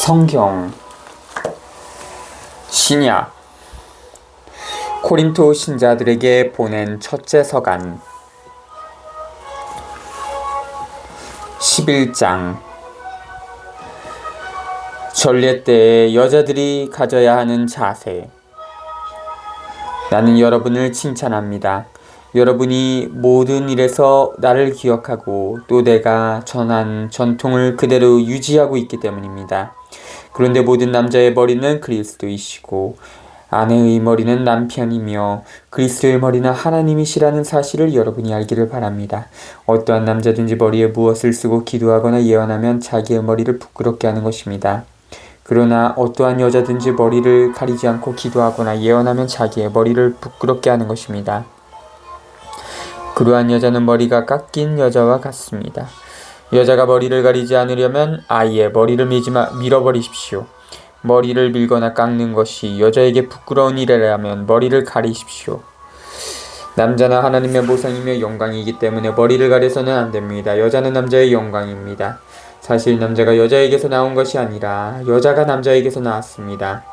성경 신약 코린토 신자들에게 보낸 첫째 서간 11장 전례 때에 여자들이 가져야 하는 자세. 나는 여러분을 칭찬합니다. 여러분이 모든 일에서 나를 기억하고 또 내가 전한 전통을 그대로 유지하고 있기 때문입니다. 그런데 모든 남자의 머리는 그리스도이시고 아내의 머리는 남편이며 그리스도의 머리는 하나님이시라는 사실을 여러분이 알기를 바랍니다. 어떠한 남자든지 머리에 무엇을 쓰고 기도하거나 예언하면 자기의 머리를 부끄럽게 하는 것입니다. 그러나 어떠한 여자든지 머리를 가리지 않고 기도하거나 예언하면 자기의 머리를 부끄럽게 하는 것입니다. 그러한 여자는 머리가 깎인 여자와 같습니다. 여자가 머리를 가리지 않으려면 아예 머리를 밀어버리십시오. 머리를 밀거나 깎는 것이 여자에게 부끄러운 일이라면 머리를 가리십시오. 남자는 하나님의 모상이며 영광이기 때문에 머리를 가려서는 안 됩니다. 여자는 남자의 영광입니다. 사실 남자가 여자에게서 나온 것이 아니라 여자가 남자에게서 나왔습니다.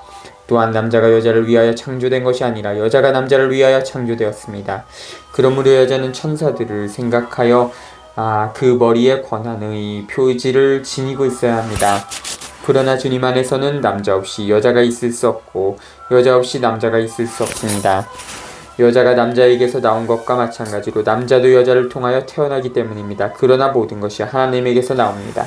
또한 남자가 여자를 위하여 창조된 것이 아니라 여자가 남자를 위하여 창조되었습니다. 그러므로 여자는 천사들을 생각하여 그 머리에 권한의 표지를 지니고 있어야 합니다. 그러나 주님 안에서는 남자 없이 여자가 있을 수 없고 여자 없이 남자가 있을 수 없습니다. 여자가 남자에게서 나온 것과 마찬가지로 남자도 여자를 통하여 태어나기 때문입니다. 그러나 모든 것이 하나님에게서 나옵니다.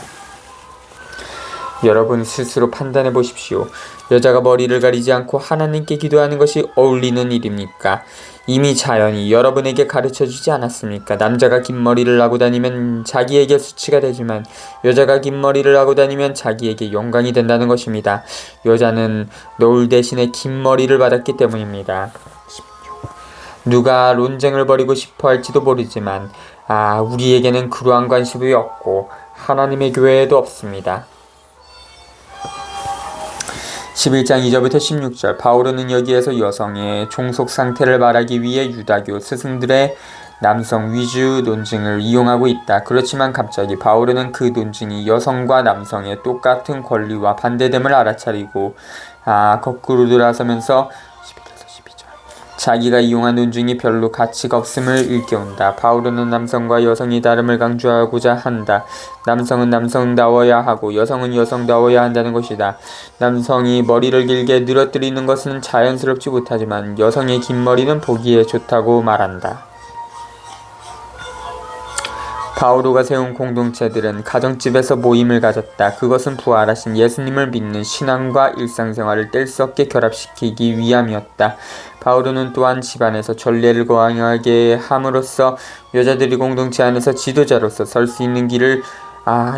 여러분 스스로 판단해 보십시오. 여자가 머리를 가리지 않고 하나님께 기도하는 것이 어울리는 일입니까? 이미 자연이 여러분에게 가르쳐주지 않았습니까? 남자가 긴 머리를 하고 다니면 자기에게 수치가 되지만 여자가 긴 머리를 하고 다니면 자기에게 영광이 된다는 것입니다. 여자는 노을 대신에 긴 머리를 받았기 때문입니다. 누가 논쟁을 벌이고 싶어 할지도 모르지만 우리에게는 그러한 관심이 없고 하나님의 교회에도 없습니다. 11장 2절부터 16절 바울은 여기에서 여성의 종속 상태를 말하기 위해 유다교 스승들의 남성 위주 논증을 이용하고 있다. 그렇지만 갑자기 바울은 그 논증이 여성과 남성의 똑같은 권리와 반대됨을 알아차리고 거꾸로 돌아서면서 자기가 이용한 논증이 별로 가치가 없음을 일깨운다. 바울은 남성과 여성이 다름을 강조하고자 한다. 남성은 남성다워야 하고 여성은 여성다워야 한다는 것이다. 남성이 머리를 길게 늘어뜨리는 것은 자연스럽지 못하지만 여성의 긴 머리는 보기에 좋다고 말한다. 바오로가 세운 공동체들은 가정집에서 모임을 가졌다. 그것은 부활하신 예수님을 믿는 신앙과 일상생활을 뗄 수 없게 결합시키기 위함이었다. 바오로는 또한 집안에서 전례를 거행하게 함으로써 여자들이 공동체 안에서 지도자로서 설 수 있는 길을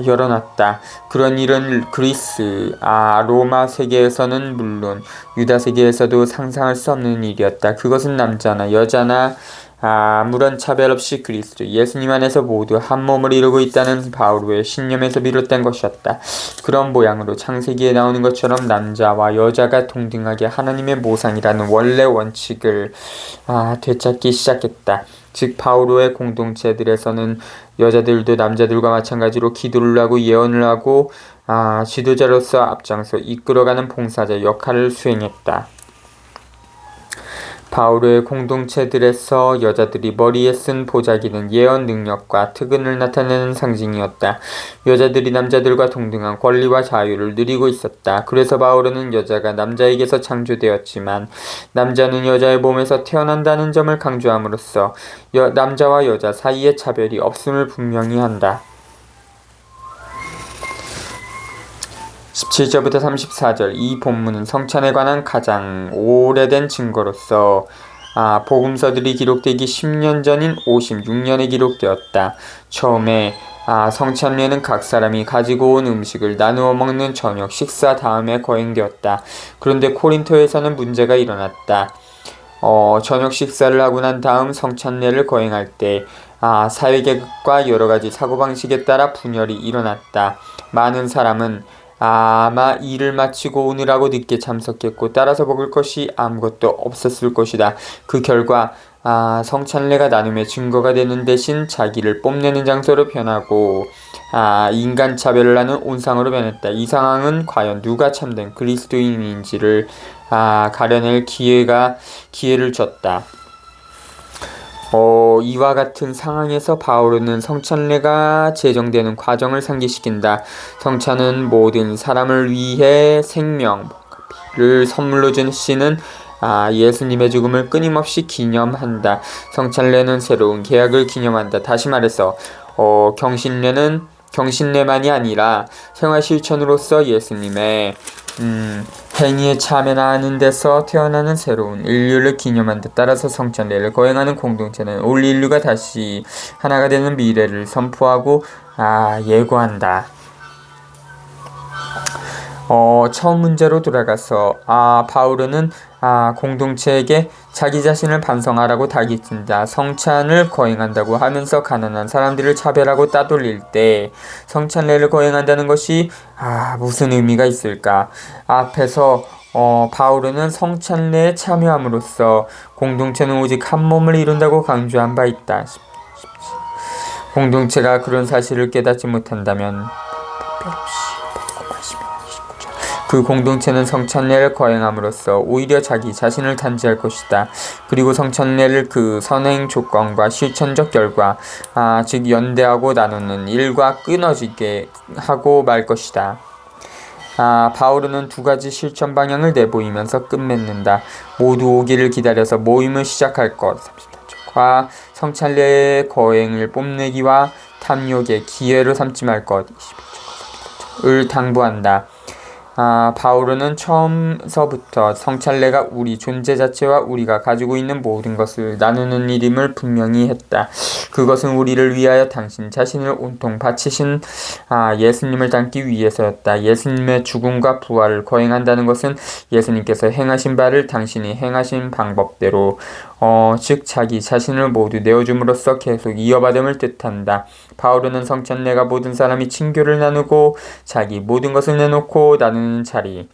열어놨다. 그런 일은 그리스, 로마 세계에서는 물론 유다 세계에서도 상상할 수 없는 일이었다. 그것은 남자나 여자나 아무런 차별 없이 그리스도 예수님 안에서 모두 한 몸을 이루고 있다는 바오로의 신념에서 비롯된 것이었다. 그런 모양으로 창세기에 나오는 것처럼 남자와 여자가 동등하게 하나님의 모상이라는 원래 원칙을 되찾기 시작했다. 즉 바오로의 공동체들에서는 여자들도 남자들과 마찬가지로 기도를 하고 예언을 하고 지도자로서 앞장서 이끌어가는 봉사자 역할을 수행했다. 바오로의 공동체들에서 여자들이 머리에 쓴 보자기는 예언 능력과 특권을 나타내는 상징이었다. 여자들이 남자들과 동등한 권리와 자유를 누리고 있었다. 그래서 바오로는 여자가 남자에게서 창조되었지만 남자는 여자의 몸에서 태어난다는 점을 강조함으로써 남자와 여자 사이의 차별이 없음을 분명히 한다. 17절부터 34절 이 본문은 성찬에 관한 가장 오래된 증거로서 복음서들이 기록되기 10년 전인 56년에 기록되었다. 처음에 성찬례는 각 사람이 가지고 온 음식을 나누어 먹는 저녁 식사 다음에 거행되었다. 그런데 코린토에서는 문제가 일어났다. 저녁 식사를 하고 난 다음 성찬례를 거행할 때 사회계급과 여러가지 사고방식에 따라 분열이 일어났다. 많은 사람은 아마 일을 마치고 오느라고 늦게 참석했고 따라서 먹을 것이 아무것도 없었을 것이다. 그 결과 성찬례가 나눔의 증거가 되는 대신 자기를 뽐내는 장소로 변하고 인간 차별을 하는 온상으로 변했다. 이 상황은 과연 누가 참된 그리스도인인지를 가려낼 기회를 줬다. 이와 같은 상황에서 바오로는 성찬례가 제정되는 과정을 상기시킨다. 성찬은 모든 사람을 위해 생명, 피를 선물로 주시는 예수님의 죽음을 끊임없이 기념한다. 성찬례는 새로운 계약을 기념한다. 다시 말해서 경신례만이 아니라 생활 실천으로서 예수님의 행위에 참여하는 데서 태어나는 새로운 인류를 기념한다. 따라서 성찬례를 거행하는 공동체는 올 인류가 다시 하나가 되는 미래를 선포하고 예고한다. 처음 문제로 돌아가서 바오로는 공동체에게 자기 자신을 반성하라고 다그친다. 성찬을 거행한다고 하면서 가난한 사람들을 차별하고 따돌릴 때 성찬례를 거행한다는 것이 무슨 의미가 있을까? 앞에서 바오로는 성찬례에 참여함으로써 공동체는 오직 한 몸을 이룬다고 강조한 바 있다. 공동체가 그런 사실을 깨닫지 못한다면 그 공동체는 성찬례를 거행함으로써 오히려 자기 자신을 단죄할 것이다. 그리고 성찬례를 그 선행 조건과 실천적 결과, 즉 연대하고 나누는 일과 끊어지게 하고 말 것이다. 바오로는 두 가지 실천 방향을 내보이면서 끝맺는다. 모두 오기를 기다려서 모임을 시작할 것, 과 성찬례의 거행을 뽐내기와 탐욕의 기회로 삼지 말 것을 당부한다. 바오로는 처음서부터 성찬례가 우리 존재 자체와 우리가 가지고 있는 모든 것을 나누는 일임을 분명히 했다. 그것은 우리를 위하여 당신 자신을 온통 바치신 예수님을 닮기 위해서였다. 예수님의 죽음과 부활을 거행한다는 것은 예수님께서 행하신 바를 당신이 행하신 방법대로 즉 자기 자신을 모두 내어줌으로써 계속 이어받음을 뜻한다. 바오로는 성찬례가 모든 사람이 친교를 나누고 자기 모든 것을 내놓고 나누는 자리,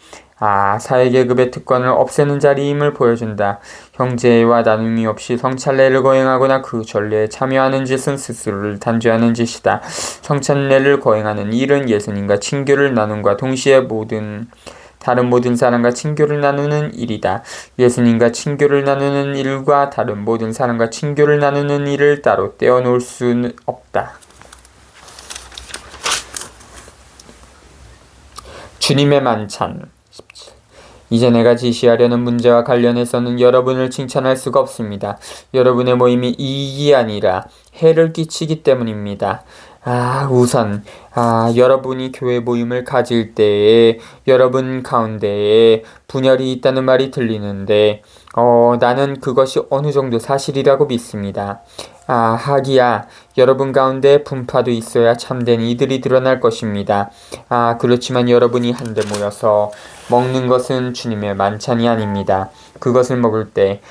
사회계급의 특권을 없애는 자리임을 보여준다. 형제와 나눔이 없이 성찬례를 거행하거나 그 전례에 참여하는 짓은 스스로를 단죄하는 짓이다. 성찬례를 거행하는 일은 예수님과 친교를 나눔과 동시에 다른 모든 사람과 친교를 나누는 일이다. 예수님과 친교를 나누는 일과 다른 모든 사람과 친교를 나누는 일을 따로 떼어놓을 수는 없다. 주님의 만찬 17. 이제 내가 지시하려는 문제와 관련해서는 여러분을 칭찬할 수가 없습니다. 여러분의 모임이 이익이 아니라 해를 끼치기 때문입니다. 우선 여러분이 교회 모임을 가질 때에 여러분 가운데에 분열이 있다는 말이 들리는데 나는 그것이 어느 정도 사실이라고 믿습니다. 하기야 여러분 가운데 분파도 있어야 참된 이들이 드러날 것입니다. 그렇지만 여러분이 한데 모여서 먹는 것은 주님의 만찬이 아닙니다. 그것을 먹을 때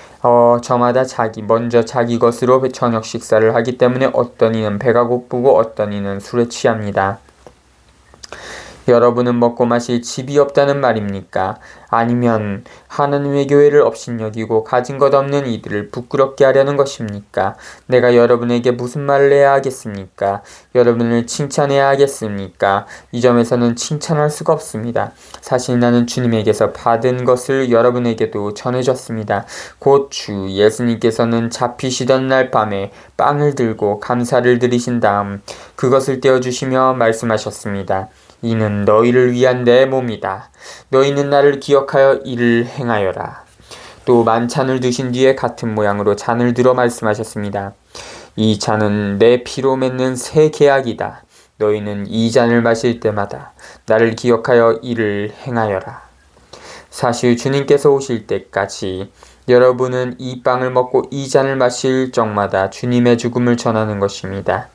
저마다 먼저 자기 것으로 저녁 식사를 하기 때문에 어떤 이는 배가 고프고 어떤 이는 술에 취합니다. 여러분은 먹고 마실 집이 없다는 말입니까? 아니면 하나님의 교회를 업신여기고 가진 것 없는 이들을 부끄럽게 하려는 것입니까? 내가 여러분에게 무슨 말을 해야 하겠습니까? 여러분을 칭찬해야 하겠습니까? 이 점에서는 칭찬할 수가 없습니다. 사실 나는 주님에게서 받은 것을 여러분에게도 전해줬습니다. 곧 주 예수님께서는 잡히시던 날 밤에 빵을 들고 감사를 드리신 다음 그것을 떼어주시며 말씀하셨습니다. 이는 너희를 위한 내 몸이다. 너희는 나를 기억하여 이를 행하여라. 또 만찬을 드신 뒤에 같은 모양으로 잔을 들어 말씀하셨습니다. 이 잔은 내 피로 맺는 새 계약이다. 너희는 이 잔을 마실 때마다 나를 기억하여 이를 행하여라. 사실 주님께서 오실 때까지 여러분은 이 빵을 먹고 이 잔을 마실 적마다 주님의 죽음을 전하는 것입니다.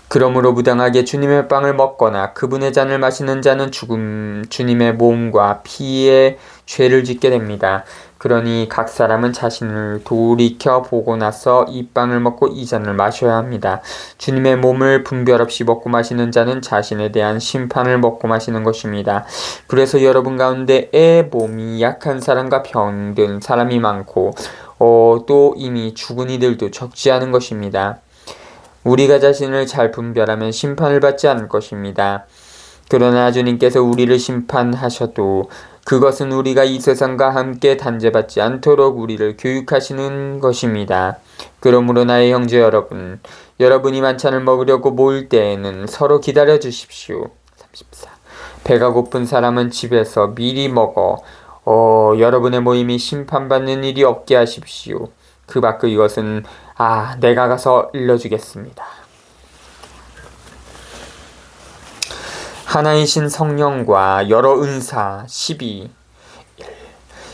그러므로 무당하게 주님의 빵을 먹거나 그분의 잔을 마시는 자는 주님의 몸과 피에 죄를 짓게 됩니다. 그러니 각 사람은 자신을 돌이켜 보고 나서 이 빵을 먹고 이 잔을 마셔야 합니다. 주님의 몸을 분별 없이 먹고 마시는 자는 자신에 대한 심판을 먹고 마시는 것입니다. 그래서 여러분 가운데에 몸이 약한 사람과 병든 사람이 많고 또 이미 죽은 이들도 적지 않은 것입니다. 우리가 자신을 잘 분별하면 심판을 받지 않을 것입니다. 그러나 주님께서 우리를 심판하셔도 그것은 우리가 이 세상과 함께 단죄받지 않도록 우리를 교육하시는 것입니다. 그러므로 나의 형제 여러분, 여러분이 만찬을 먹으려고 모일 때에는 서로 기다려 주십시오. 34. 배가 고픈 사람은 집에서 미리 먹어 여러분의 모임이 심판받는 일이 없게 하십시오. 그 밖의 이것은 내가 가서 일러주겠습니다. 하나이신 성령과 여러 은사 12.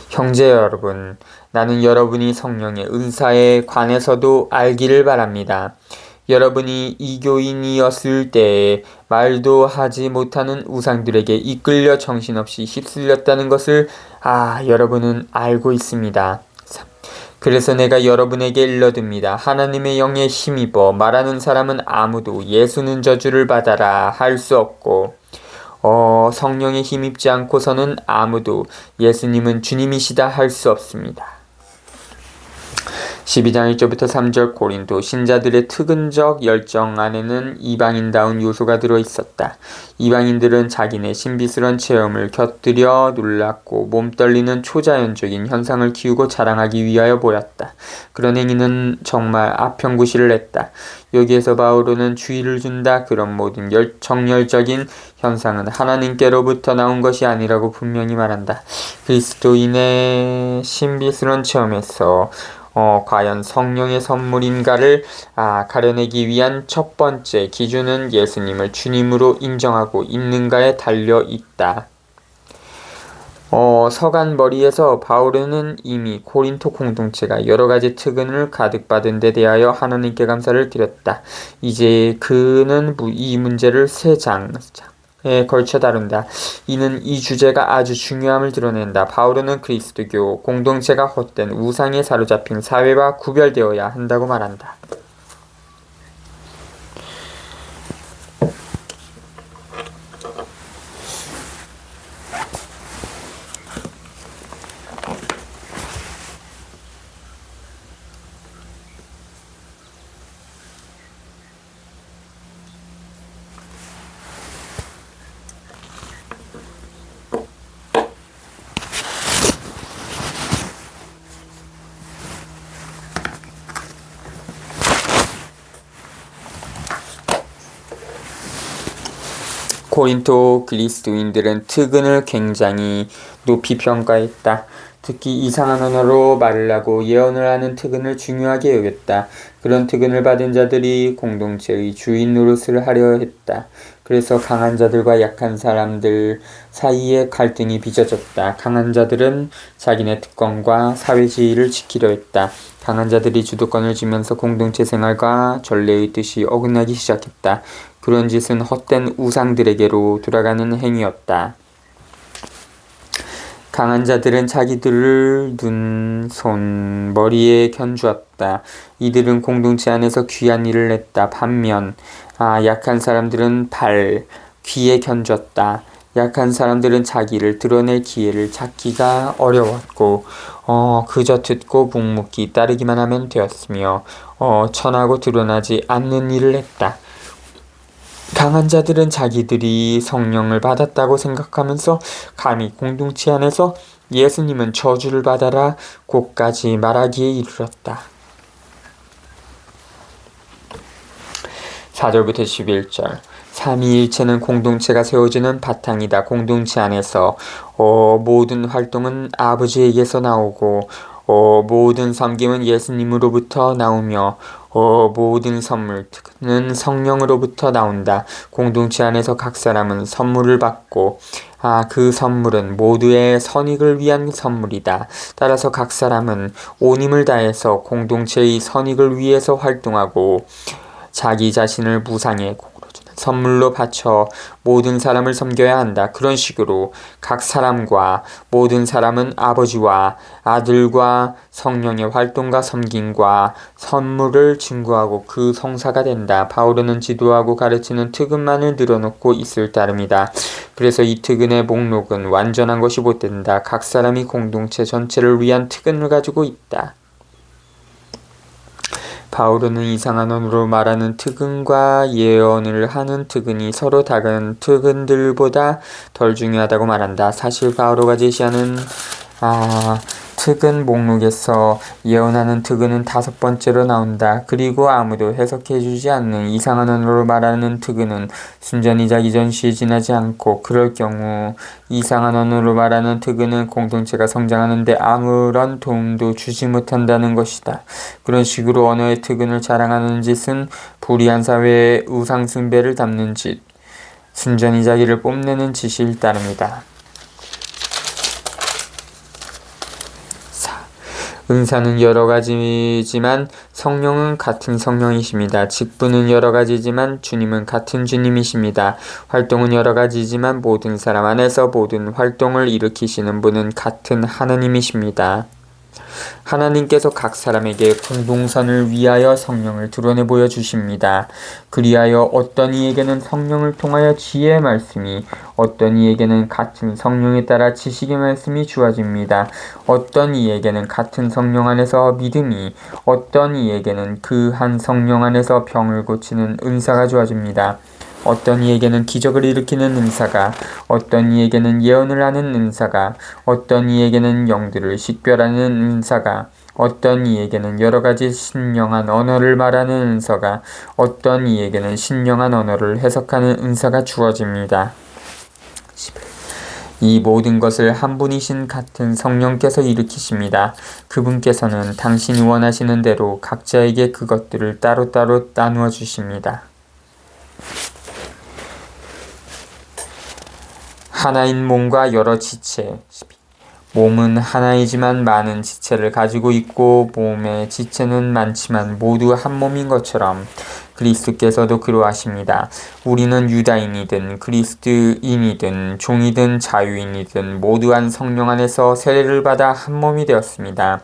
형제 여러분, 나는 여러분이 성령의 은사에 관해서도 알기를 바랍니다. 여러분이 이교인이었을 때에 말도 하지 못하는 우상들에게 이끌려 정신없이 휩쓸렸다는 것을 여러분은 알고 있습니다. 그래서 내가 여러분에게 일러듭니다. 하나님의 영에 힘입어 말하는 사람은 아무도 예수는 저주를 받아라 할 수 없고 성령에 힘입지 않고서는 아무도 예수님은 주님이시다 할 수 없습니다. 12장 1절부터 3절 고린도 신자들의 특은적 열정 안에는 이방인다운 요소가 들어있었다. 이방인들은 자기네 신비스러운 체험을 곁들여 놀랍고 몸 떨리는 초자연적인 현상을 키우고 자랑하기 위하여 보였다. 그런 행위는 정말 아편구실을 했다. 여기에서 바오로는 주의를 준다. 그런 모든 정열적인 현상은 하나님께로부터 나온 것이 아니라고 분명히 말한다. 그리스도인의 신비스러운 체험에서 과연 성령의 선물인가를 가려내기 위한 첫 번째 기준은 예수님을 주님으로 인정하고 있는가에 달려 있다. 서간 머리에서 바오로는 이미 고린토 공동체가 여러가지 특은을 가득받은 데 대하여 하나님께 감사를 드렸다. 이제 그는 이 문제를 3장에 걸쳐 다룬다. 이는 이 주제가 아주 중요함을 드러낸다. 바오로는 그리스도교 공동체가 헛된 우상에 사로잡힌 사회와 구별되어야 한다고 말한다. 고린토 그리스도인들은 특은을 굉장히 높이 평가했다. 특히 이상한 언어로 말을 하고 예언을 하는 특은을 중요하게 여겼다. 그런 특은을 받은 자들이 공동체의 주인 노릇을 하려 했다. 그래서 강한 자들과 약한 사람들 사이에 갈등이 빚어졌다. 강한 자들은 자기네 특권과 사회지위를 지키려 했다. 강한 자들이 주도권을 쥐면서 공동체 생활과 전례의 뜻이 어긋나기 시작했다. 그런 짓은 헛된 우상들에게로 돌아가는 행위였다. 강한 자들은 자기들을 눈, 손, 머리에 견주었다. 이들은 공동체 안에서 귀한 일을 했다. 반면 약한 사람들은 발, 귀에 견주었다. 약한 사람들은 자기를 드러낼 기회를 찾기가 어려웠고 그저 듣고 묵묵히 따르기만 하면 되었으며 천하고 드러나지 않는 일을 했다. 강한 자들은 자기들이 성령을 받았다고 생각하면서 감히 공동체 안에서 예수님은 저주를 받아라 고까지 말하기에 이르렀다. 4절부터 11절 삼위일체는 공동체가 세워지는 바탕이다. 공동체 안에서 모든 활동은 아버지에게서 나오고 모든 섬김은 예수님으로부터 나오며 모든 선물은 성령으로부터 나온다. 공동체 안에서 각 사람은 선물을 받고 그 선물은 모두의 선익을 위한 선물이다. 따라서 각 사람은 온 힘을 다해서 공동체의 선익을 위해서 활동하고 자기 자신을 무상의 선물로 바쳐 모든 사람을 섬겨야 한다. 그런 식으로 각 사람과 모든 사람은 아버지와 아들과 성령의 활동과 섬김과 선물을 증거하고 그 성사가 된다. 바오로는 지도하고 가르치는 특은만을 늘어놓고 있을 따름이다. 그래서 이 특은의 목록은 완전한 것이 못 된다. 각 사람이 공동체 전체를 위한 특은을 가지고 있다. 바오로는 이상한 언어로 말하는 특근과 예언을 하는 특근이 서로 다른 특근들보다 덜 중요하다고 말한다. 사실 바오로가 제시하는 특근 목록에서 예언하는 특근은 5번째로 나온다. 그리고 아무도 해석해주지 않는 이상한 언어로 말하는 특근은 순전히 자기 전시에 지나지 않고, 그럴 경우 이상한 언어로 말하는 특근은 공동체가 성장하는데 아무런 도움도 주지 못한다는 것이다. 그런 식으로 언어의 특근을 자랑하는 짓은 불의한 사회의 우상숭배를 담는 짓, 순전히 자기를 뽐내는 짓일 따름이다. 은사는 여러 가지지만 성령은 같은 성령이십니다. 직분은 여러 가지지만 주님은 같은 주님이십니다. 활동은 여러 가지지만 모든 사람 안에서 모든 활동을 일으키시는 분은 같은 하나님이십니다. 하나님께서 각 사람에게 공동선을 위하여 성령을 드러내 보여주십니다. 그리하여 어떤 이에게는 성령을 통하여 지혜의 말씀이, 어떤 이에게는 같은 성령에 따라 지식의 말씀이 주어집니다. 어떤 이에게는 같은 성령 안에서 믿음이, 어떤 이에게는 그 한 성령 안에서 병을 고치는 은사가 주어집니다. 어떤 이에게는 기적을 일으키는 은사가, 어떤 이에게는 예언을 하는 은사가, 어떤 이에게는 영들을 식별하는 은사가, 어떤 이에게는 여러 가지 신령한 언어를 말하는 은사가, 어떤 이에게는 신령한 언어를 해석하는 은사가 주어집니다. 이 모든 것을 한 분이신 같은 성령께서 일으키십니다. 그분께서는 당신이 원하시는 대로 각자에게 그것들을 따로따로 나누어 주십니다. 하나인 몸과 여러 지체. 몸은 하나이지만 많은 지체를 가지고 있고, 몸의 지체는 많지만 모두 한 몸인 것처럼 그리스도께서도 그러하십니다. 우리는 유다인이든 그리스도인이든 종이든 자유인이든 모두 한 성령 안에서 세례를 받아 한 몸이 되었습니다.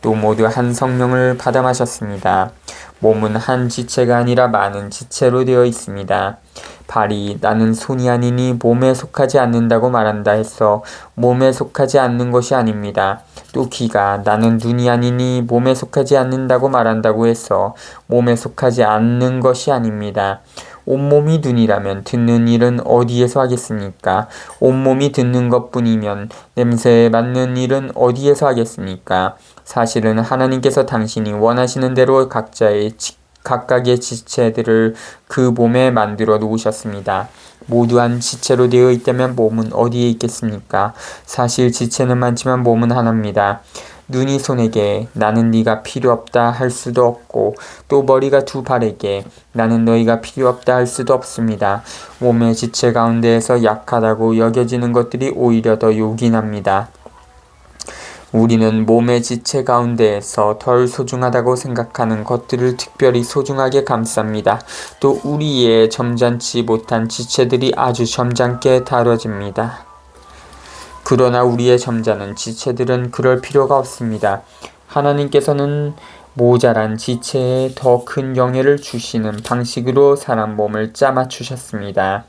또 모두 한 성령을 받아 마셨습니다. 몸은 한 지체가 아니라 많은 지체로 되어 있습니다. 발이 나는 손이 아니니 몸에 속하지 않는다고 말한다 해서 몸에 속하지 않는 것이 아닙니다. 또 귀가 나는 눈이 아니니 몸에 속하지 않는다고 말한다고 해서 몸에 속하지 않는 것이 아닙니다. 온몸이 눈이라면 듣는 일은 어디에서 하겠습니까? 온몸이 듣는 것뿐이면 냄새에 맡는 일은 어디에서 하겠습니까? 사실은 하나님께서 당신이 원하시는 대로 각각의 지체들을 그 몸에 만들어 놓으셨습니다. 모두 한 지체로 되어 있다면 몸은 어디에 있겠습니까? 사실 지체는 많지만 몸은 하나입니다. 눈이 손에게 나는 네가 필요 없다 할 수도 없고, 또 머리가 두 발에게 나는 너희가 필요 없다 할 수도 없습니다. 몸의 지체 가운데에서 약하다고 여겨지는 것들이 오히려 더 요긴합니다. 우리는 몸의 지체 가운데에서 덜 소중하다고 생각하는 것들을 특별히 소중하게 감쌉니다. 또 우리의 점잖지 못한 지체들이 아주 점잖게 다뤄집니다. 그러나 우리의 점잖은 지체들은 그럴 필요가 없습니다. 하나님께서는 모자란 지체에 더 큰 영예를 주시는 방식으로 사람 몸을 짜맞추셨습니다.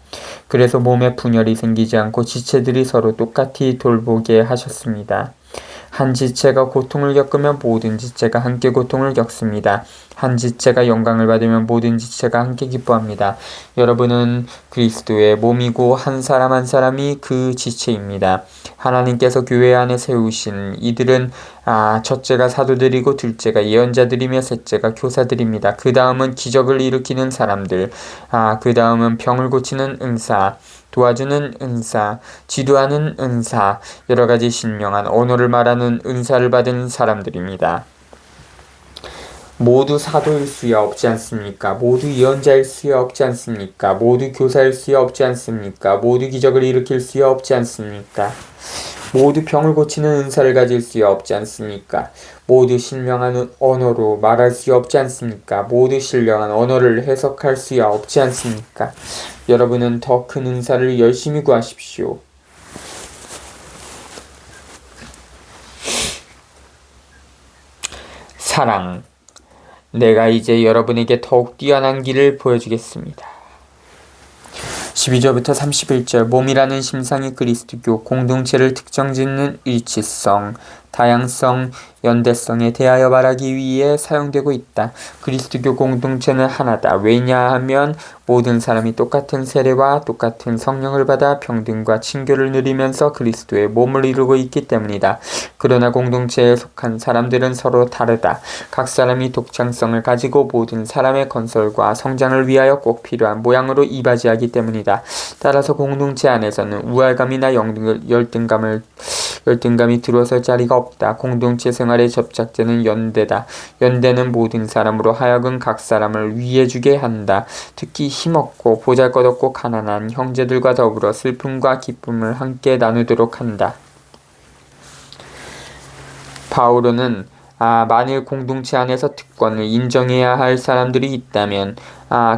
그래서 몸에 분열이 생기지 않고 지체들이 서로 똑같이 돌보게 하셨습니다. 한 지체가 고통을 겪으면 모든 지체가 함께 고통을 겪습니다. 한 지체가 영광을 받으면 모든 지체가 함께 기뻐합니다. 여러분은 그리스도의 몸이고 한 사람 한 사람이 그 지체입니다. 하나님께서 교회 안에 세우신 이들은 첫째가 사도들이고 둘째가 예언자들이며 셋째가 교사들입니다. 그 다음은 기적을 일으키는 사람들, 그 다음은 병을 고치는 은사, 도와주는 은사, 지도하는 은사, 여러가지 신령한 언어를 말하는 은사를 받은 사람들입니다. 모두 사도일 수야 없지 않습니까? 모두 예언자일 수야 없지 않습니까? 모두 교사일 수야 없지 않습니까? 모두 기적을 일으킬 수야 없지 않습니까? 모두 병을 고치는 은사를 가질 수야 없지 않습니까? 모두 신령한 언어로 말할 수야 없지 않습니까? 모두 신령한 언어를 해석할 수야 없지 않습니까? 여러분은 더 큰 은사를 열심히 구하십시오. 사랑. 내가 이제 여러분에게 더욱 뛰어난 길을 보여주겠습니다. 12절부터 31절. 몸이라는 심상의 그리스도교 공동체를 특정짓는 일치성. 다양성, 연대성에 대하여 말하기 위해 사용되고 있다. 그리스도교 공동체는 하나다. 왜냐하면 모든 사람이 똑같은 세례와 똑같은 성령을 받아 평등과 친교를 누리면서 그리스도의 몸을 이루고 있기 때문이다. 그러나 공동체에 속한 사람들은 서로 다르다. 각 사람이 독창성을 가지고 모든 사람의 건설과 성장을 위하여 꼭 필요한 모양으로 이바지하기 때문이다. 따라서 공동체 안에서는 우월감이나 열등감이 들어설 자리가 없다. 공동체 생활의 접착제는 연대다. 연대는 모든 사람으로 하여금 각 사람을 위해주게 한다. 특히 힘없고 보잘것없고 가난한 형제들과 더불어 슬픔과 기쁨을 함께 나누도록 한다. 바오로는 만일 공동체 안에서 특권을 인정해야 할 사람들이 있다면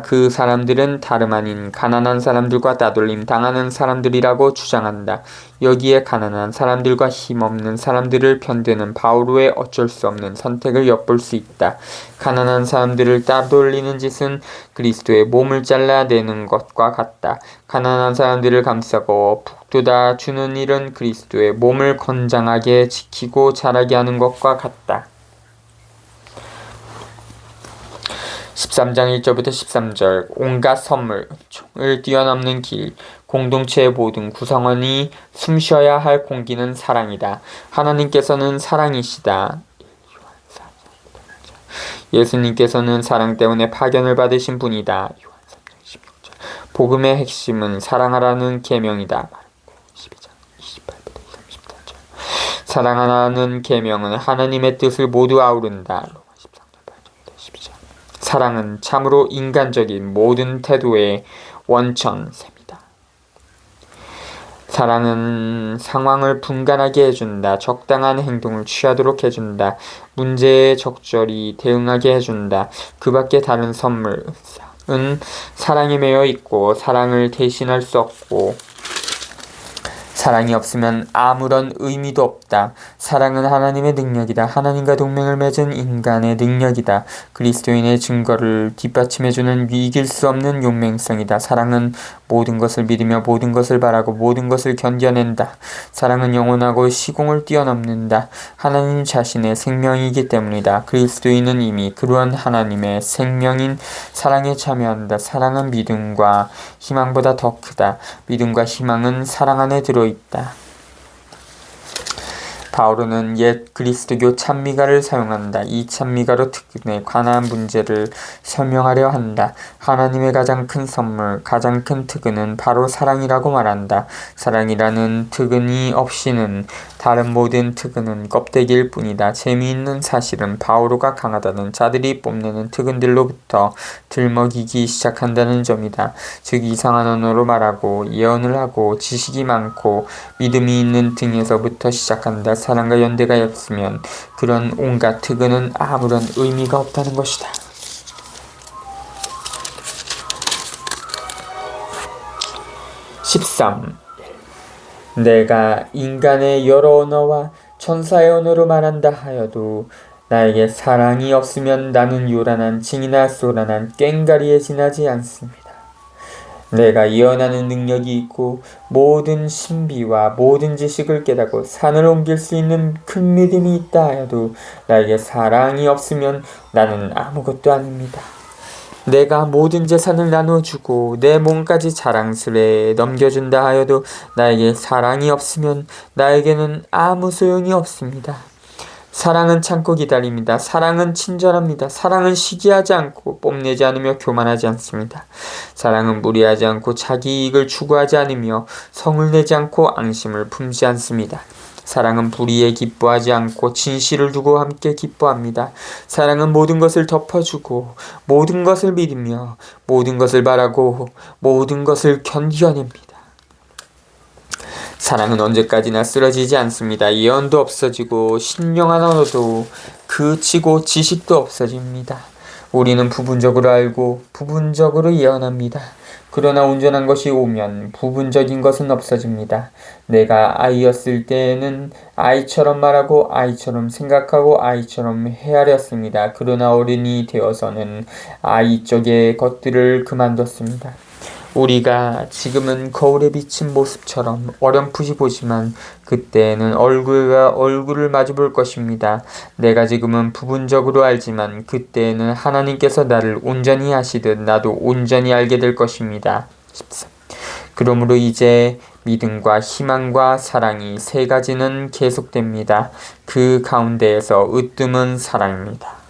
그 사람들은 다름 아닌 가난한 사람들과 따돌림 당하는 사람들이라고 주장한다. 여기에 가난한 사람들과 힘없는 사람들을 편드는 바오로의 어쩔 수 없는 선택을 엿볼 수 있다. 가난한 사람들을 따돌리는 짓은 그리스도의 몸을 잘라내는 것과 같다. 가난한 사람들을 감싸고 북돋아 주는 일은 그리스도의 몸을 건장하게 지키고 자라게 하는 것과 같다. 13장 1절부터 13절 온갖 선물, 을 뛰어넘는 길, 공동체의 모든 구성원이 숨쉬어야 할 공기는 사랑이다. 하나님께서는 사랑이시다. 예수님께서는 사랑 때문에 파견을 받으신 분이다. 복음의 핵심은 사랑하라는 계명이다. 사랑하라는 계명은 하나님의 뜻을 모두 아우른다. 사랑은 참으로 인간적인 모든 태도의 원천셈이다. 사랑은 상황을 분간하게 해준다. 적당한 행동을 취하도록 해준다. 문제에 적절히 대응하게 해준다. 그 밖에 다른 선물은 사랑에 매여 있고 사랑을 대신할 수 없고 사랑이 없으면 아무런 의미도 없다. 사랑은 하나님의 능력이다. 하나님과 동맹을 맺은 인간의 능력이다. 그리스도인의 증거를 뒷받침해주는 이길 수 없는 용맹성이다. 사랑은 모든 것을 믿으며 모든 것을 바라고 모든 것을 견뎌낸다. 사랑은 영원하고 시공을 뛰어넘는다. 하나님 자신의 생명이기 때문이다. 그리스도인은 이미 그러한 하나님의 생명인 사랑에 참여한다. 사랑은 믿음과 희망보다 더 크다. 믿음과 희망은 사랑 안에 들어있다. 바오로는 옛 그리스도교 찬미가를 사용한다. 이 찬미가로 특근에 관한 문제를 설명하려 한다. 하나님의 가장 큰 선물, 가장 큰 특근은 바로 사랑이라고 말한다. 사랑이라는 특근이 없이는 다른 모든 특근은 껍데기일 뿐이다. 재미있는 사실은 바오로가 강하다는 자들이 뽐내는 특근들로부터 들먹이기 시작한다는 점이다. 즉 이상한 언어로 말하고 예언을 하고 지식이 많고 믿음이 있는 등에서부터 시작한다. 사랑과 연대가 없으면 그런 온갖 특근은 아무런 의미가 없다는 것이다. 13. 내가 인간의 여러 언어와 천사의 언어로 말한다 하여도 나에게 사랑이 없으면 나는 요란한 징이나 쏘란한 꽹가리에 지나지 않습니다. 내가 예언하는 능력이 있고 모든 신비와 모든 지식을 깨닫고 산을 옮길 수 있는 큰 믿음이 있다 하여도 나에게 사랑이 없으면 나는 아무것도 아닙니다. 내가 모든 재산을 나눠주고 내 몸까지 자랑스레 넘겨준다 하여도 나에게 사랑이 없으면 나에게는 아무 소용이 없습니다. 사랑은 참고 기다립니다. 사랑은 친절합니다. 사랑은 시기하지 않고 뽐내지 않으며 교만하지 않습니다. 사랑은 무리하지 않고 자기 이익을 추구하지 않으며 성을 내지 않고 앙심을 품지 않습니다. 사랑은 불의에 기뻐하지 않고 진실을 두고 함께 기뻐합니다. 사랑은 모든 것을 덮어주고 모든 것을 믿으며 모든 것을 바라고 모든 것을 견뎌냅니다. 사랑은 언제까지나 쓰러지지 않습니다. 예언도 없어지고 신령한 언어도 그치고 지식도 없어집니다. 우리는 부분적으로 알고 부분적으로 예언합니다. 그러나 온전한 것이 오면 부분적인 것은 없어집니다. 내가 아이였을 때에는 아이처럼 말하고 아이처럼 생각하고 아이처럼 헤아렸습니다. 그러나 어른이 되어서는 아이 쪽의 것들을 그만뒀습니다. 우리가 지금은 거울에 비친 모습처럼 어렴풋이 보지만 그때에는 얼굴과 얼굴을 마주볼 것입니다. 내가 지금은 부분적으로 알지만 그때에는 하나님께서 나를 온전히 아시듯 나도 온전히 알게 될 것입니다. 14. 그러므로 이제 믿음과 희망과 사랑이 세 가지는 계속됩니다. 그 가운데에서 으뜸은 사랑입니다.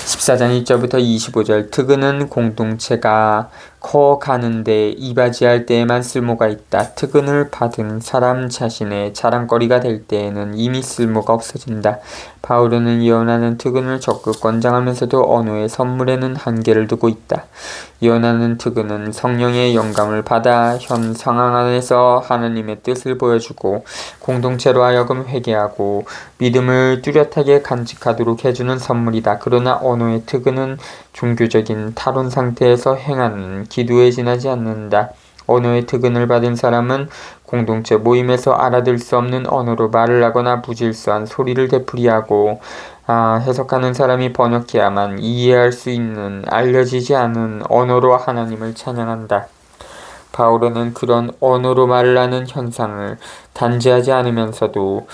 14장 1절부터 25절. 특은은 공동체가 커가는데 이바지할 때에만 쓸모가 있다. 특은을 받은 사람 자신의 자랑거리가 될 때에는 이미 쓸모가 없어진다. 바울은 예언하는 특은을 적극 권장하면서도 언어의 선물에는 한계를 두고 있다. 예언하는 특은은 성령의 영감을 받아 현 상황 안에서 하나님의 뜻을 보여주고 공동체로 하여금 회개하고 믿음을 뚜렷하게 간직하도록 해주는 선물이다. 그러나 언어의 특은은 종교적인 탈원 상태에서 행하는 기도에 지나지 않는다. 언어의 특은을 받은 사람은 공동체 모임에서 알아들 수 없는 언어로 말을 하거나 무질서한 소리를 되풀이하고 해석하는 사람이 번역해야만 이해할 수 있는 알려지지 않은 언어로 하나님을 찬양한다. 바울은 그런 언어로 말을 하는 현상을 단죄하지 않으면서도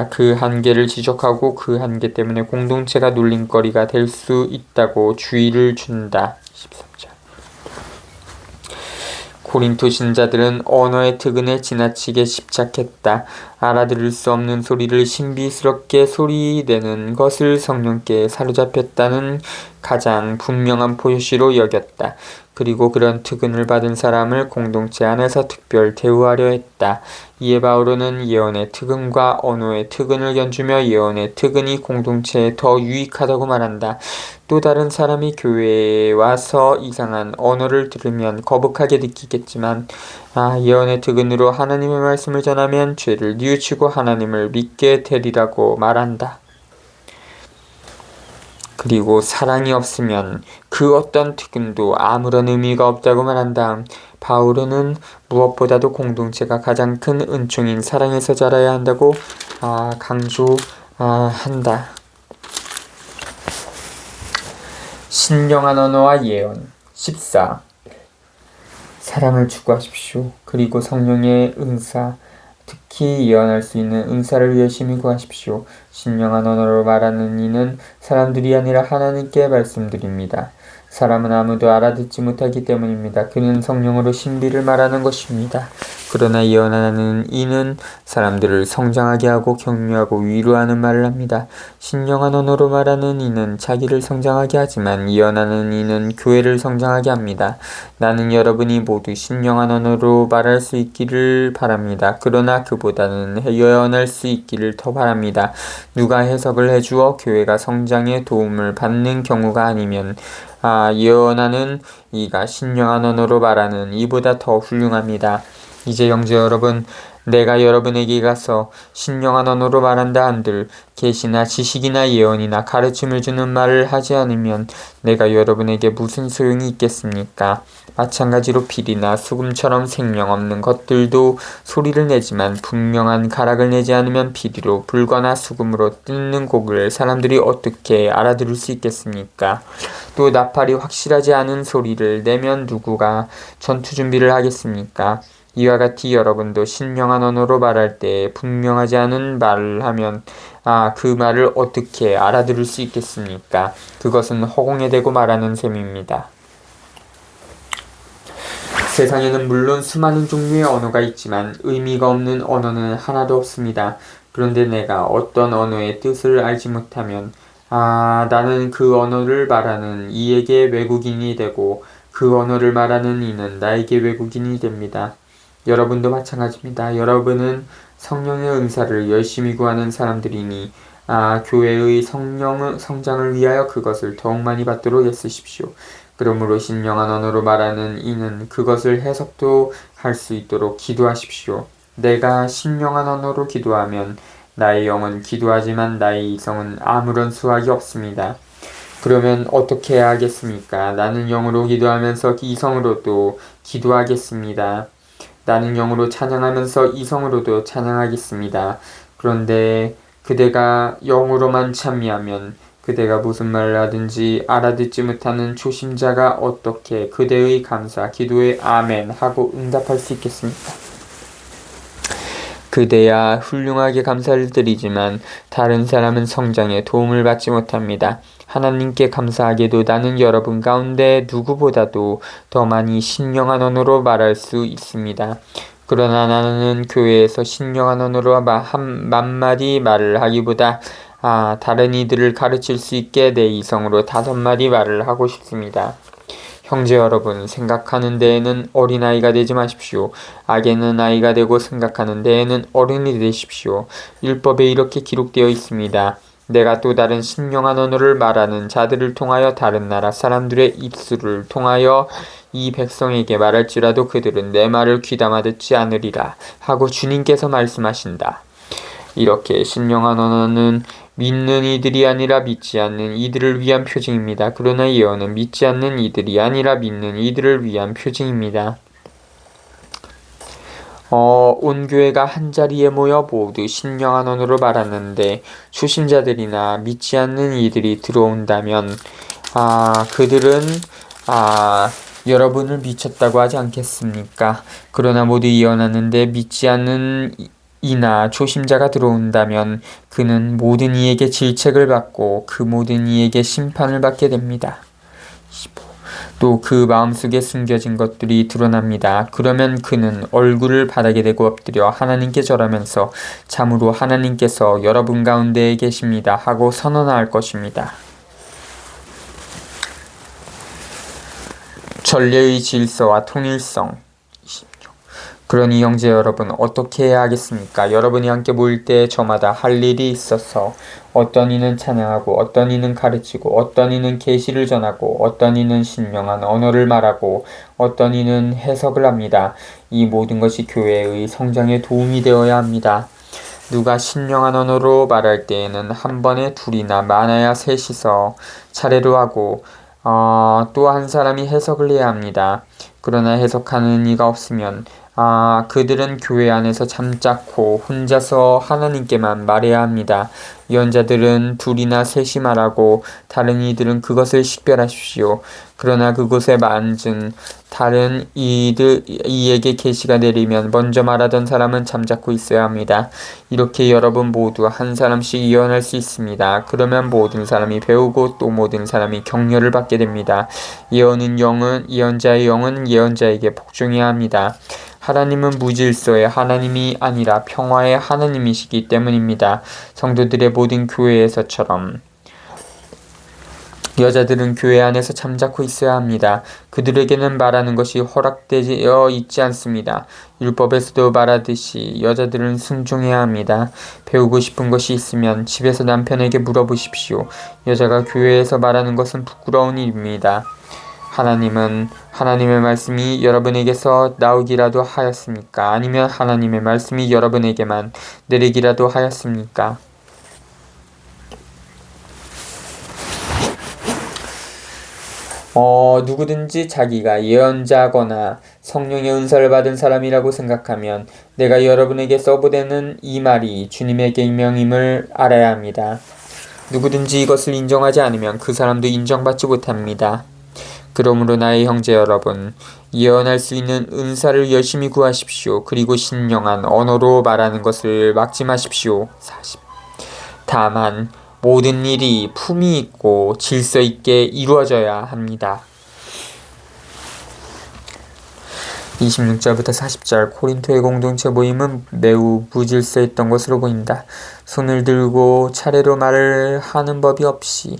그 한계를 지적하고 그 한계 때문에 공동체가 놀림거리가 될 수 있다고 주의를 준다. 13절. 고린토 신자들은 언어의 특은에 지나치게 집착했다. 알아들을 수 없는 소리를 신비스럽게 소리내는 것을 성령께 사로잡혔다는 가장 분명한 표시로 여겼다. 그리고 그런 특은을 받은 사람을 공동체 안에서 특별 대우하려 했다. 이에 바울은 예언의 특은과 언어의 특은을 견주며 예언의 특은이 공동체에 더 유익하다고 말한다. 또 다른 사람이 교회에 와서 이상한 언어를 들으면 거북하게 느끼겠지만 예언의 특은으로 하나님의 말씀을 전하면 죄를 뉘우치고 하나님을 믿게 되리라고 말한다. 그리고 사랑이 없으면 그 어떤 특은도 아무런 의미가 없다고 말한 다음 바울은 무엇보다도 공동체가 가장 큰 은총인 사랑에서 자라야 한다고 강조한다. 신령한 언어와 예언 14. 사랑을 추구하십시오. 그리고 성령의 은사, 특히 예언할 수 있는 은사를 열심히 구하십시오. 신령한 언어로 말하는 이는 사람들이 아니라 하나님께 말씀드립니다. 사람은 아무도 알아듣지 못하기 때문입니다. 그는 성령으로 신비를 말하는 것입니다. 그러나 예언하는 이는 사람들을 성장하게 하고 격려하고 위로하는 말을 합니다. 신령한 언어로 말하는 이는 자기를 성장하게 하지만 예언하는 이는 교회를 성장하게 합니다. 나는 여러분이 모두 신령한 언어로 말할 수 있기를 바랍니다. 그러나 그보다는 예언할 수 있기를 더 바랍니다. 누가 해석을 해주어 교회가 성장에 도움을 받는 경우가 아니면 예언하는 이가 신령한 언어로 말하는 이보다 더 훌륭합니다. 이제 형제 여러분, 내가 여러분에게 가서 신령한 언어로 말한다 한들 계시나 지식이나 예언이나 가르침을 주는 말을 하지 않으면 내가 여러분에게 무슨 소용이 있겠습니까? 마찬가지로 비리나 수금처럼 생명 없는 것들도 소리를 내지만 분명한 가락을 내지 않으면 비리로 불거나 수금으로 뜯는 곡을 사람들이 어떻게 알아들을 수 있겠습니까? 또 나팔이 확실하지 않은 소리를 내면 누구가 전투 준비를 하겠습니까? 이와 같이 여러분도 신령한 언어로 말할 때 분명하지 않은 말을 하면 그 말을 어떻게 알아들을 수 있겠습니까? 그것은 허공에 대고 말하는 셈입니다. 세상에는 물론 수많은 종류의 언어가 있지만 의미가 없는 언어는 하나도 없습니다. 그런데 내가 어떤 언어의 뜻을 알지 못하면 나는 그 언어를 말하는 이에게 외국인이 되고 그 언어를 말하는 이는 나에게 외국인이 됩니다. 여러분도 마찬가지입니다. 여러분은 성령의 은사를 열심히 구하는 사람들이니 교회의 성장을 위하여 그것을 더욱 많이 받도록 애쓰십시오. 그러므로 신령한 언어로 말하는 이는 그것을 해석도 할 수 있도록 기도하십시오. 내가 신령한 언어로 기도하면 나의 영은 기도하지만 나의 이성은 아무런 수확이 없습니다. 그러면 어떻게 해야 하겠습니까? 나는 영으로 기도하면서 이성으로도 기도하겠습니다. 나는 영으로 찬양하면서 이성으로도 찬양하겠습니다. 그런데 그대가 영으로만 찬미하면 그대가 무슨 말을 하든지 알아듣지 못하는 초심자가 어떻게 그대의 감사, 기도에 아멘 하고 응답할 수 있겠습니까? 그대야 훌륭하게 감사를 드리지만 다른 사람은 성장에 도움을 받지 못합니다. 하나님께 감사하게도 나는 여러분 가운데 누구보다도 더 많이 신령한 언어로 말할 수 있습니다. 그러나 나는 교회에서 신령한 언어로 만 마디 말을 하기보다 다른 이들을 가르칠 수 있게 내 이성으로 5마디 말을 하고 싶습니다. 형제 여러분, 생각하는 데에는 어린아이가 되지 마십시오. 악에는 아이가 되고 생각하는 데에는 어른이 되십시오. 율법에 이렇게 기록되어 있습니다. 내가 또 다른 신령한 언어를 말하는 자들을 통하여 다른 나라 사람들의 입술을 통하여 이 백성에게 말할지라도 그들은 내 말을 귀담아 듣지 않으리라 하고 주님께서 말씀하신다. 이렇게 신령한 언어는 믿는 이들이 아니라 믿지 않는 이들을 위한 표징입니다. 그러나 예언은 믿지 않는 이들이 아니라 믿는 이들을 위한 표징입니다. 온 교회가 한자리에 모여 모두 신령한 언어로 말하는데 초신자들이나 믿지 않는 이들이 들어온다면 그들은 여러분을 미쳤다고 하지 않겠습니까? 그러나 모두 예언하는데 믿지 않는 이나 초심자가 들어온다면 그는 모든 이에게 질책을 받고 그 모든 이에게 심판을 받게 됩니다. 또 그 마음속에 숨겨진 것들이 드러납니다. 그러면 그는 얼굴을 바닥에 대고 엎드려 하나님께 절하면서 참으로 하나님께서 여러분 가운데에 계십니다 하고 선언할 것입니다. 전례의 질서와 통일성. 그러니 형제 여러분, 어떻게 해야 하겠습니까? 여러분이 함께 모일 때 저마다 할 일이 있어서 어떤 이는 찬양하고 어떤 이는 가르치고 어떤 이는 계시를 전하고 어떤 이는 신령한 언어를 말하고 어떤 이는 해석을 합니다. 이 모든 것이 교회의 성장에 도움이 되어야 합니다. 누가 신령한 언어로 말할 때에는 한 번에 2이나 많아야 3이서 차례로 하고 또 한 사람이 해석을 해야 합니다. 그러나 해석하는 이가 없으면 그들은 교회 안에서 잠자코 혼자서 하나님께만 말해야 합니다. 예언자들은 2이나 3이 말하고 다른 이들은 그것을 식별하십시오. 그러나 그곳에 앉은 다른 이에게 계시가 내리면 먼저 말하던 사람은 잠자코 있어야 합니다. 이렇게 여러분 모두 한 사람씩 예언할 수 있습니다. 그러면 모든 사람이 배우고 또 모든 사람이 격려를 받게 됩니다. 예언자의 영은 예언자에게 복종해야 합니다. 하나님은 무질서의 하나님이 아니라 평화의 하나님이시기 때문입니다. 성도들의 모든 교회에서처럼 여자들은 교회 안에서 잠자코 있어야 합니다. 그들에게는 말하는 것이 허락되어 있지 않습니다. 율법에서도 말하듯이 여자들은 순종해야 합니다. 배우고 싶은 것이 있으면 집에서 남편에게 물어보십시오. 여자가 교회에서 말하는 것은 부끄러운 일입니다. 하나님의 말씀이 여러분에게서 나오기라도 하였습니까? 아니면 하나님의 말씀이 여러분에게만 내리기라도 하였습니까? 누구든지 자기가 예언자거나 성령의 은사를 받은 사람이라고 생각하면 내가 여러분에게 써보내는 이 말이 주님의 계명임을 알아야 합니다. 누구든지 이것을 인정하지 않으면 그 사람도 인정받지 못합니다. 그러므로 나의 형제 여러분, 예언할 수 있는 은사를 열심히 구하십시오. 그리고 신령한 언어로 말하는 것을 막지 마십시오. 40. 다만 모든 일이 품위 있고 질서 있게 이루어져야 합니다. 26절부터 40절 코린토의 공동체 모임은 매우 무질서했던 것으로 보인다. 손을 들고 차례로 말을 하는 법이 없이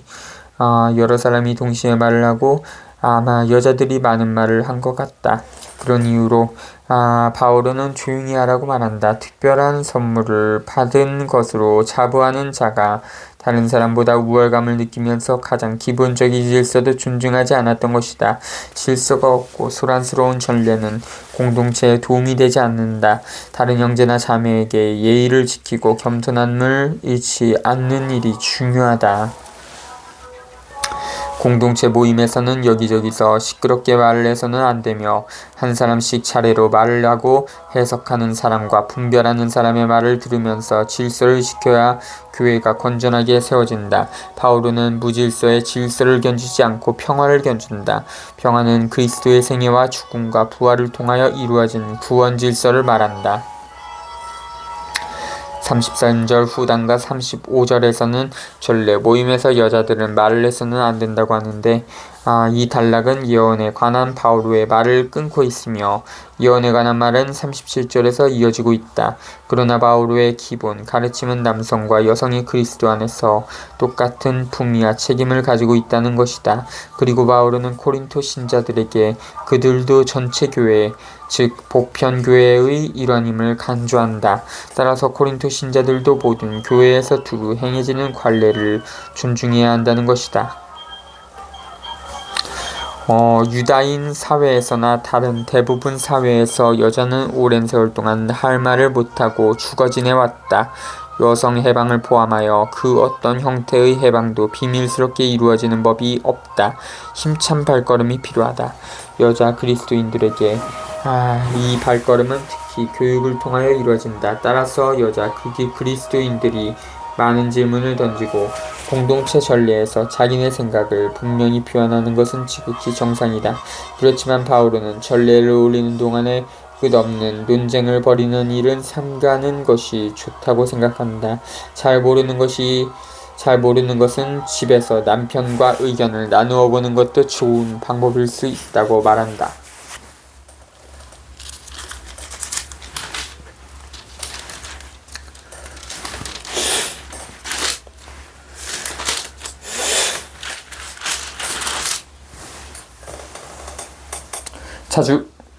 여러 사람이 동시에 말을 하고 아마 여자들이 많은 말을 한 것 같다. 그런 이유로 바울은 조용히 하라고 말한다. 특별한 선물을 받은 것으로 자부하는 자가 다른 사람보다 우월감을 느끼면서 가장 기본적인 질서도 존중하지 않았던 것이다. 질서가 없고 소란스러운 전례는 공동체에 도움이 되지 않는다. 다른 형제나 자매에게 예의를 지키고 겸손함을 잃지 않는 일이 중요하다. 공동체 모임에서는 여기저기서 시끄럽게 말을 해서는 안 되며 한 사람씩 차례로 말을 하고 해석하는 사람과 분별하는 사람의 말을 들으면서 질서를 지켜야 교회가 건전하게 세워진다. 바오로는 무질서의 질서를 견주지 않고 평화를 견준다. 평화는 그리스도의 생애와 죽음과 부활을 통하여 이루어진 구원 질서를 말한다. 33절 후단과 35절에서는 전례 모임에서 여자들은 말을 해서는 안 된다고 하는데 이 단락은 예언에 관한 바오로의 말을 끊고 있으며 예언에 관한 말은 37절에서 이어지고 있다. 그러나 바오로의 기본 가르침은 남성과 여성이 그리스도 안에서 똑같은 품위와 책임을 가지고 있다는 것이다. 그리고 바오로는 코린토 신자들에게 그들도 전체 교회, 즉 보편교회의 일원임을 간주한다. 따라서 코린토 신자들도 모든 교회에서 두루 행해지는 관례를 존중해야 한다는 것이다. 유다인 사회에서나 다른 대부분 사회에서 여자는 오랜 세월 동안 할 말을 못하고 죽어 지내왔다. 여성 해방을 포함하여 그 어떤 형태의 해방도 비밀스럽게 이루어지는 법이 없다. 힘찬 발걸음이 필요하다. 여자 그리스도인들에게 이 발걸음은 특히 교육을 통하여 이루어진다. 따라서 여자 그리스도인들이 많은 질문을 던지고 공동체 전례에서 자기네 생각을 분명히 표현하는 것은 지극히 정상이다. 그렇지만 바오로는 전례를 올리는 동안에 끝없는 논쟁을 벌이는 일은 삼가는 것이 좋다고 생각한다. 잘 모르는 것은 집에서 남편과 의견을 나누어 보는 것도 좋은 방법일 수 있다고 말한다. 자주